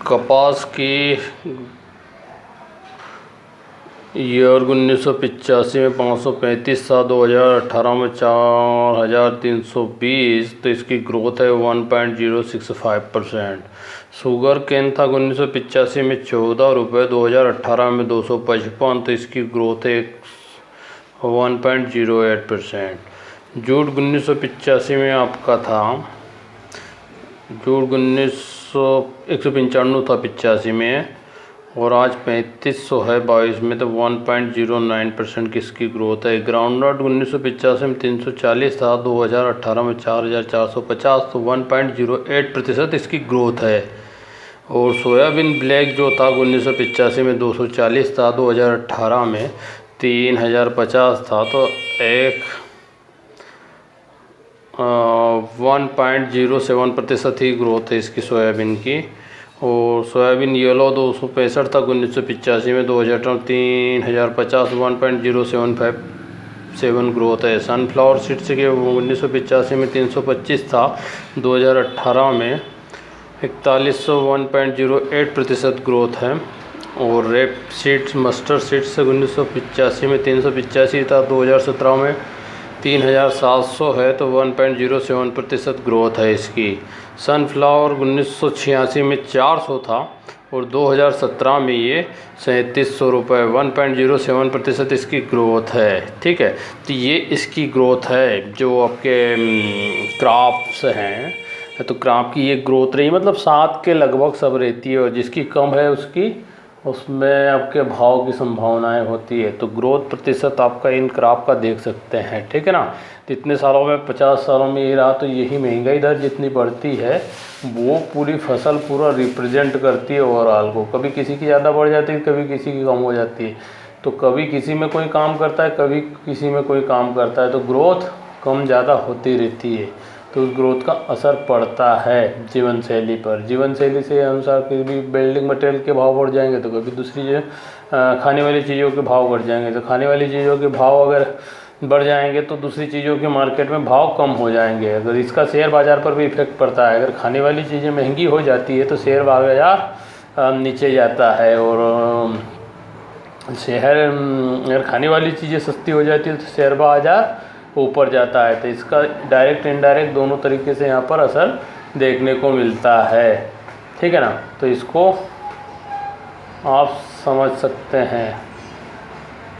कपास की ईयर 1985 में 535 था, 2018 में 4320, तो इसकी ग्रोथ है 1.065%। शुगर केन था 1985 में 14 रुपये, 2018 में 255, तो इसकी ग्रोथ है 1.08%। जूट 1985 में आपका था, जूट 195 था 85 में, और आज 3500 है 22 में, तो 1.09% की इसकी ग्रोथ है। ग्राउंडनट 1985 में 340 था, 2018 में 4450, तो 1.08% इसकी ग्रोथ है। और सोयाबीन ब्लैक जो था 1985 में 240 था, 2018 में 3050 था, तो 1.07% ही ग्रोथ है इसकी सोयाबीन की। और सोयाबीन येलो 265 था 1985 में, 2018 3050, 1.0757 ग्रोथ है। सनफ्लावर सीड्स के 1985 में 325 था, 2018 में 4100, 1.08% ग्रोथ है। और रेप सीड्स मस्टर्ड सीड्स 1985 में 385 था, 2017 में 3700 है, तो 1.07% ग्रोथ है इसकी। सनफ्लावर 1986 में 400 था, और 2017 में ये 3700 रुपये, 1.07% इसकी ग्रोथ है। ठीक है, तो ये इसकी ग्रोथ है जो आपके क्रॉप्स हैं। तो क्रॉप की ये ग्रोथ रही, मतलब 7 के लगभग सब रहती है, और जिसकी कम है उसमें आपके भाव की संभावनाएं होती है। तो ग्रोथ प्रतिशत आपका इन क्रॉप का देख सकते हैं, ठीक है ना। तो इतने सालों में 50 सालों में ये रहा, तो यही महंगाई दर जितनी बढ़ती है वो पूरी फसल पूरा रिप्रेजेंट करती है ओवरऑल को। कभी किसी की ज़्यादा बढ़ जाती है, कभी किसी की कम हो जाती है, तो कभी किसी में कोई काम करता है, कभी किसी में कोई काम करता है, तो ग्रोथ कम ज़्यादा होती रहती है। तो उस ग्रोथ का असर पड़ता है जीवन शैली पर। जीवन शैली से अनुसार कभी बिल्डिंग मटेरियल के भाव बढ़ जाएंगे, तो कभी दूसरी जो खाने वाली चीज़ों के भाव बढ़ जाएंगे। तो खाने वाली चीज़ों के भाव अगर बढ़ जाएंगे तो दूसरी चीज़ों के मार्केट में भाव कम हो जाएंगे। अगर इसका शेयर बाज़ार पर भी इफेक्ट पड़ता है। अगर खाने वाली चीज़ें महंगी हो जाती है तो शेयर बाज़ार नीचे जाता है, और अगर खाने वाली चीज़ें सस्ती हो जाती है तो शेयर बाज़ार ऊपर जाता है। तो इसका डायरेक्ट इनडायरेक्ट दोनों तरीके से यहाँ पर असर देखने को मिलता है, ठीक है ना। तो इसको आप समझ सकते हैं।